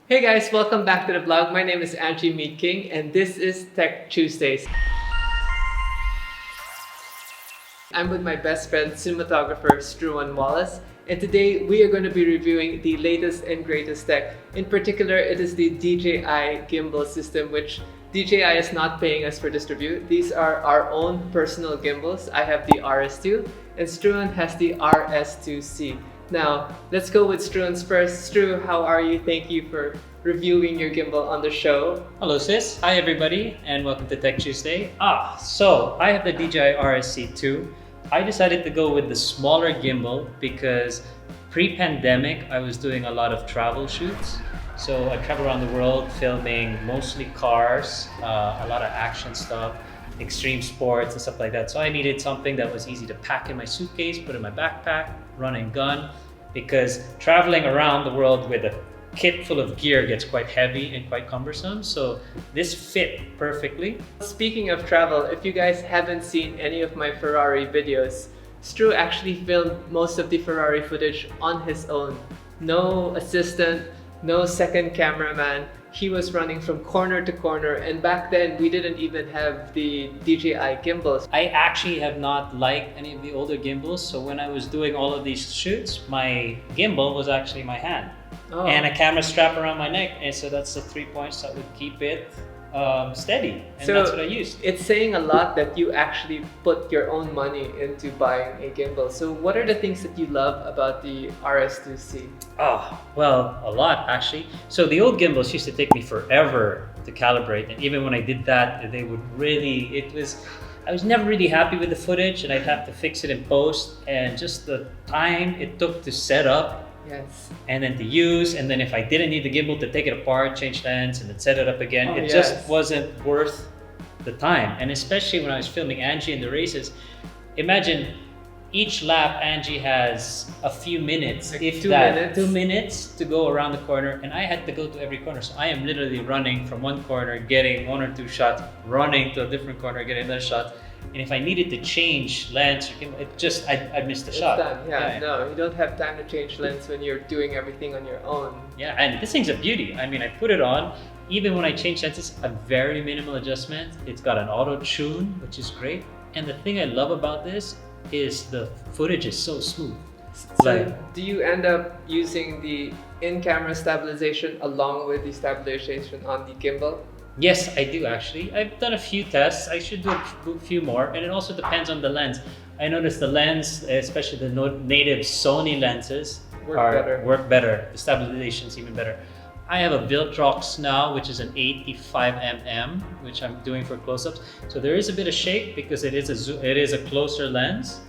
Hey guys, welcome back to the vlog. My name is Angie Mead King and this is Tech Tuesdays. I'm with my best friend, cinematographer Struan Wallace, and today we are going to be reviewing the latest and greatest tech. In particular, it is the DJI Gimbal system, which DJI is not paying us for this review. These are our own personal gimbals. I have the RS2 and Struan has the RS2C. Now, let's go with Struan's first. Stru, how are you? Thank you for reviewing your gimbal on the show. Hello sis, hi everybody, and welcome to Tech Tuesday. So I have the DJI RSC2. I decided to go with the smaller gimbal because pre-pandemic I was doing a lot of travel shoots. So I travel around the world filming mostly cars, a lot of action stuff, extreme sports and stuff like that. So I needed something that was easy to pack in my suitcase, put in my backpack, run and gun, because traveling around the world with a kit full of gear gets quite heavy and quite cumbersome. So this fit perfectly. Speaking of travel, if you guys haven't seen any of my Ferrari videos, Stru actually filmed most of the Ferrari footage on his own. No assistant, no second cameraman. He was running from corner to corner, and back then we didn't even have the DJI gimbals. I actually have not liked any of the older gimbals, so when I was doing all of these shoots, my gimbal was actually my hand. Oh. And a camera strap around my neck, and so that's the 3 points that would keep it steady, and So that's what I used. it's saying a lot that you actually put your own money into buying a gimbal. So what are the things that you love about the RS2C? Oh, well, a lot actually. So the old gimbals used to take me forever to calibrate, and even when I did that, they would really, I was never really happy with the footage, and I'd have to fix it in post, and just the time it took to set up. Yes. And then to use, and then if I didn't need the gimbal, to take it apart, change lens, and then set it up again. Oh, It yes. just wasn't worth the time. And especially when I was filming Angie in the races, imagine each lap Angie has a few minutes, Like if 2 that, minutes. 2 minutes to go around the corner, and I had to go to every corner. So I am literally running from one corner, getting 1 or 2 shots, running to a different corner, getting another shot. And if I needed to change lens, I'd miss the shot. Done. Yeah, no, you don't have time to change lens when you're doing everything on your own. Yeah, and this thing's a beauty. I mean, I put it on, even when I change lenses, a very minimal adjustment. It's got an auto tune, which is great. And the thing I love about this is the footage is so smooth. So do you end up using the in-camera stabilization along with the stabilization on the gimbal? Yes, I do actually. I've done a few tests. I should do a few more, and it also depends on the lens. I noticed the lens, especially the native Sony lenses, work better. The stabilization's even better. I have a Viltrox now, which is an 85mm, which I'm doing for close-ups. So there is a bit of shake because it is a closer lens,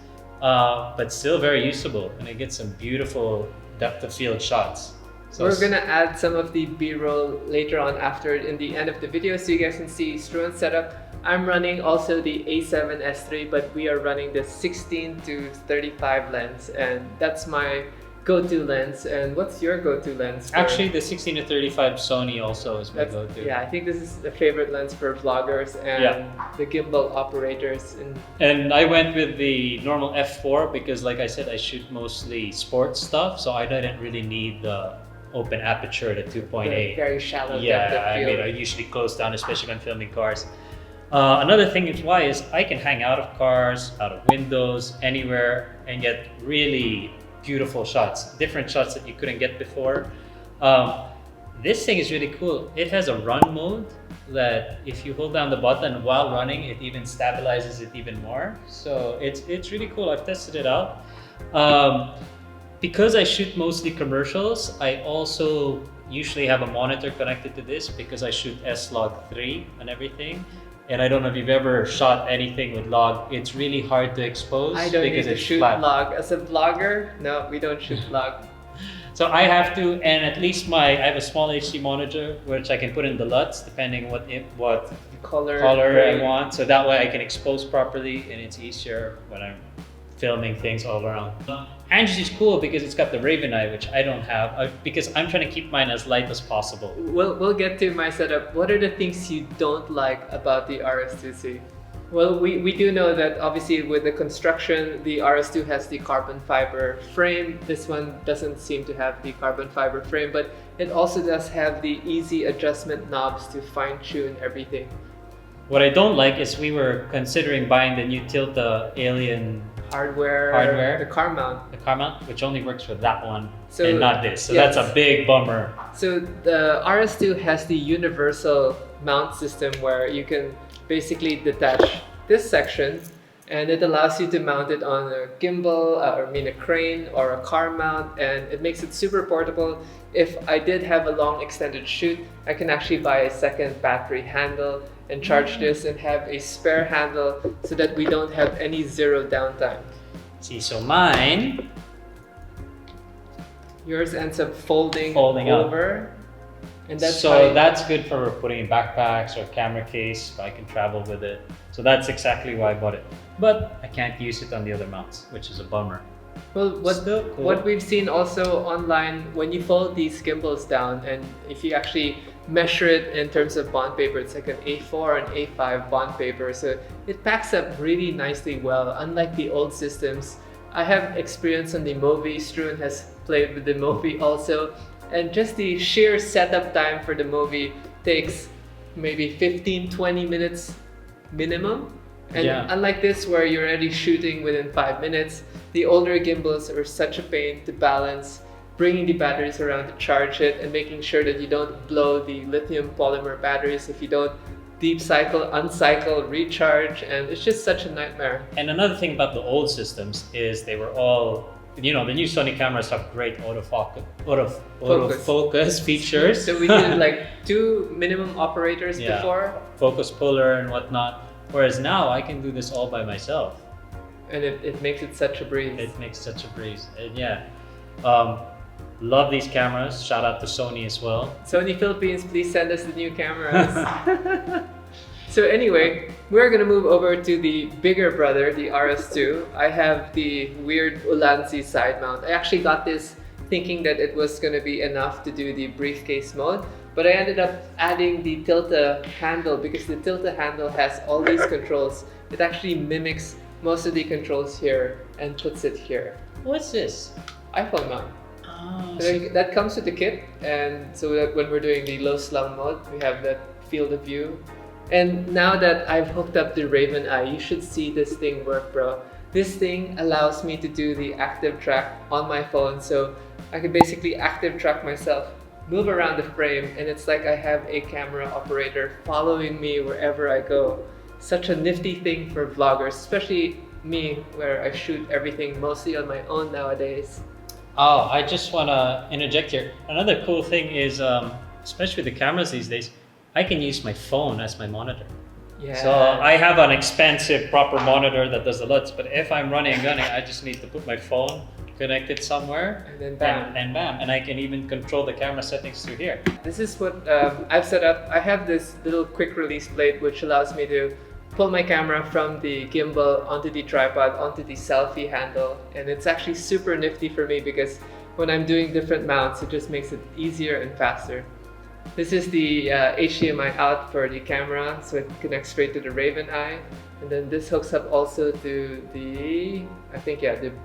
but still very usable, and it gets some beautiful depth of field shots. So we're gonna add some of the B-roll later on after in the end of the video so you guys can see Struan's setup. I'm running also the A7S3, but we are running the 16 to 35 lens, and that's my go-to lens. And what's your go-to lens? Actually, the 16 to 35 Sony also is my go-to. Yeah, I think this is a favorite lens for vloggers and the gimbal operators. And I went with the normal f4 because, like I said, I shoot mostly sports stuff, so I didn't really need the open aperture at 2.8. Very shallow depth of Yeah, field. I mean, I usually close down, especially when filming cars. Another thing is why is I can hang out of cars, out of windows, anywhere, and get really beautiful shots, different shots that you couldn't get before. This thing is really cool. It has a run mode that if you hold down the button while running, it even stabilizes it even more. So it's really cool. I've tested it out. Because I shoot mostly commercials, I also usually have a monitor connected to this because I shoot S-Log3 and everything. And I don't know if you've ever shot anything with log. It's really hard to expose I don't because need to it's shoot flat. log. As a vlogger, no, we don't shoot log. So I have to, and at least I have a small HD monitor which I can put in the LUTs depending what Color I want. So that way I can expose properly, and it's easier when I'm filming things all around. Angie's is cool because it's got the Raven eye, which I don't have because I'm trying to keep mine as light as possible. We'll get to my setup. What are the things you don't like about the RS2C? Well, we do know that obviously with the construction, the RS2 has the carbon fiber frame. This one doesn't seem to have the carbon fiber frame, but it also does have the easy adjustment knobs to fine tune everything. What I don't like is we were considering buying the new Tilta Alien Hardware, the car mount, which only works for that one So, and not this. So yes. that's a big bummer. So the RS2 has the universal mount system where you can basically detach this section, and it allows you to mount it on a gimbal, a crane or a car mount, and it makes it super portable. If I did have a long extended shoot, I can actually buy a second battery handle and charge this and have a spare handle so that we don't have any zero downtime. See, so mine, Yours ends up folding up. over. And that's that's good for putting in backpacks or camera case. I can travel with it. So that's exactly why I bought it. But I can't use it on the other mounts, which is a bummer. Well, Still cool. what we've seen also online, when you fold these gimbals down, and if you actually measure it in terms of bond paper, it's like an A4 and A5 bond paper, so it packs up really nicely well, unlike the old systems. I have experience on the Movi. Struan has played with the Movi also, and just the sheer setup time for the Movi takes maybe 15-20 minutes minimum. And unlike this, where you're already shooting within 5 minutes, the older gimbals are such a pain to balance, bringing the batteries around to charge it and making sure that you don't blow the lithium polymer batteries if you don't deep cycle, uncycle, recharge, and it's just such a nightmare. And another thing about the old systems is they were all, the new Sony cameras have great autofocus features. So we did like 2 minimum operators before. Focus puller and whatnot. Whereas now I can do this all by myself. And it makes it such a breeze. It makes such a breeze. And love these cameras. Shout out to Sony as well. Sony Philippines, please send us the new cameras. So anyway, we're gonna move over to the bigger brother, the RS2. I have the weird Ulanzi side mount. I actually got this thinking that it was gonna be enough to do the briefcase mode, but I ended up adding the Tilta handle because the Tilta handle has all these controls. It actually mimics most of the controls here and puts it here. What's this? iPhone mount. Oh, So that comes with the kit, and so that when we're doing the low slung mode, we have that field of view. And now that I've hooked up the Raven Eye, you should see this thing work, bro. This thing allows me to do the active track on my phone, so I can basically active track myself, move around the frame, and it's like I have a camera operator following me wherever I go. Such a nifty thing for vloggers, especially me, where I shoot everything mostly on my own nowadays. Oh, I just want to interject here. Another cool thing is, especially with the cameras these days, I can use my phone as my monitor. Yeah. So I have an expensive proper monitor that does the LUTs, but if I'm running and gunning, I just need to put my phone, connect it somewhere, And then bam. and bam. And I can even control the camera settings through here. This is what I've set up. I have this little quick release blade which allows me to pull my camera from the gimbal onto the tripod, onto the selfie handle, and it's actually super nifty for me because when I'm doing different mounts, it just makes it easier and faster. This is the HDMI out for the camera, so it connects straight to the Raven Eye, and then this hooks up also to the,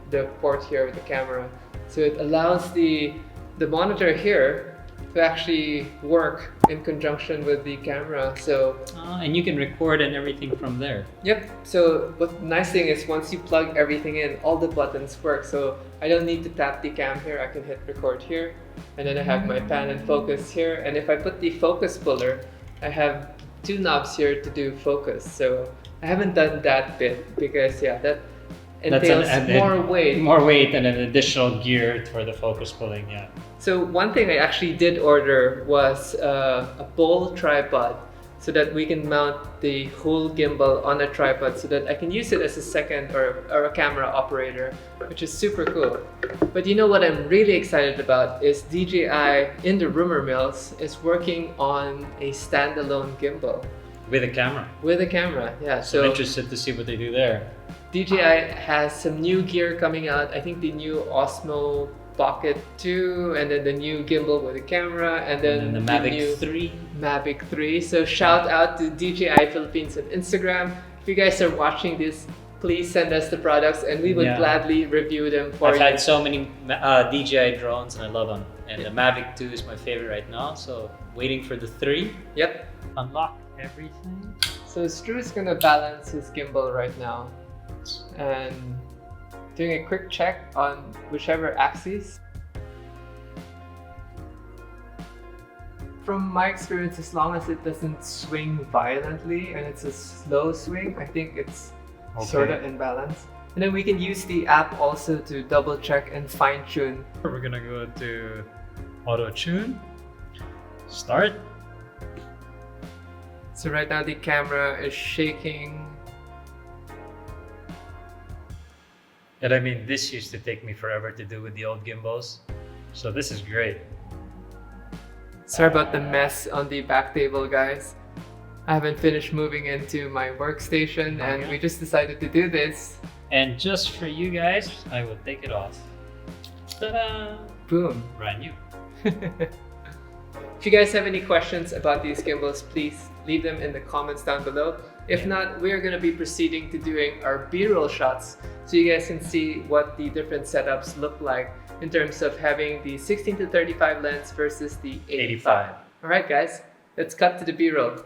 the port here with the camera. So it allows the monitor here to actually work in conjunction with the camera. So And you can record and everything from there. yep, so what the nice thing is once you plug everything in, all the buttons work. So I don't need to tap the cam here, I can hit record here, and then I have my pan and focus here. And if I put the focus puller, I have 2 knobs here to do focus. So I haven't done that bit because that entails more weight. More weight and an additional gear for the focus pulling, So one thing I actually did order was a Broll tripod so that we can mount the whole gimbal on a tripod so that I can use it as a second or a camera operator, which is super cool. But you know what I'm really excited about is DJI, in the rumor mills, is working on a standalone gimbal. With a camera. With a camera, yeah. So I'm interested to see what they do there. DJI has some new gear coming out. I think the new Osmo Pocket 2, and then the new gimbal with a camera, and then the new Mavic 3. Mavic 3. So shout out to DJI Philippines on Instagram if you guys are watching this, please send us the products and we would gladly review them for you. I've had so many DJI drones and I love them. And the Mavic 2 is my favorite right now. So waiting for the 3. Yep. Unlock everything. So Stu is gonna balance his gimbal right now and doing a quick check on whichever axis. From my experience, as long as it doesn't swing violently and it's a slow swing, I think it's sort of in balance. And then we can use the app also to double check and fine tune. We're gonna go to auto tune, start. So right now the camera is shaking. And I mean, this used to take me forever to do with the old gimbals. So this is great. Sorry about the mess on the back table, guys. I haven't finished moving into my workstation and we just decided to do this. And just for you guys, I will take it off. Ta-da! Boom. Brand new. If you guys have any questions about these gimbals, please leave them in the comments down below. If not, we're going to be proceeding to doing our B-roll shots so you guys can see what the different setups look like in terms of having the 16-35 lens versus the 85. Alright guys, let's cut to the B-roll.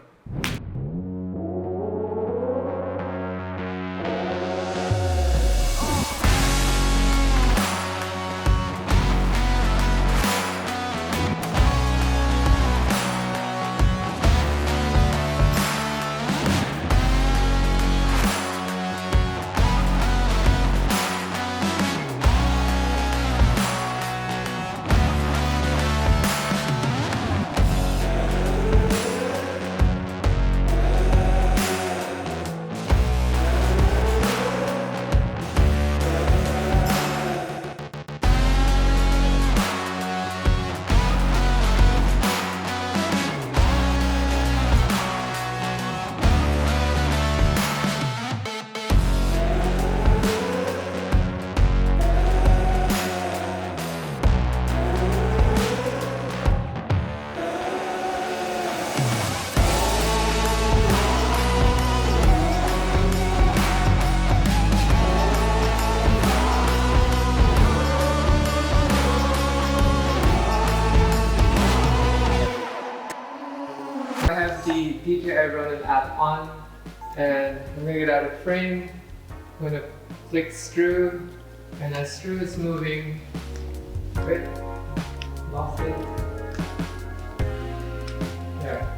The DJI Ronin app on and I'm gonna get out of frame. I'm gonna click Screw, and as Screw is moving, wait, lost it. There.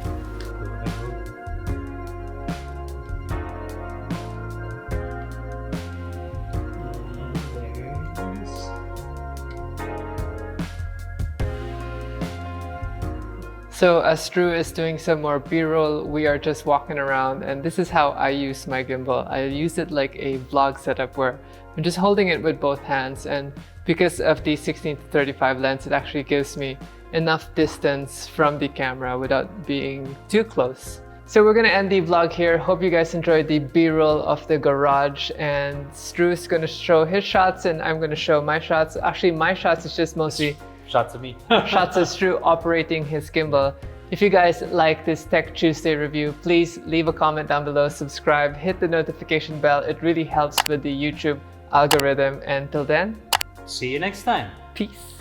So as Drew is doing some more B-roll, we are just walking around, and this is how I use my gimbal. I use it like a vlog setup where I'm just holding it with both hands, and because of the 16-35 lens, it actually gives me enough distance from the camera without being too close. So we're gonna end the vlog here. Hope you guys enjoyed the B-roll of the garage, and Drew's gonna show his shots and I'm gonna show my shots. Actually, my shots is just mostly shots of me. shots of Drew operating his gimbal. If you guys like this Tech Tuesday review, please leave a comment down below, subscribe, hit the notification bell. It really helps with the YouTube algorithm. And till then, see you next time. Peace.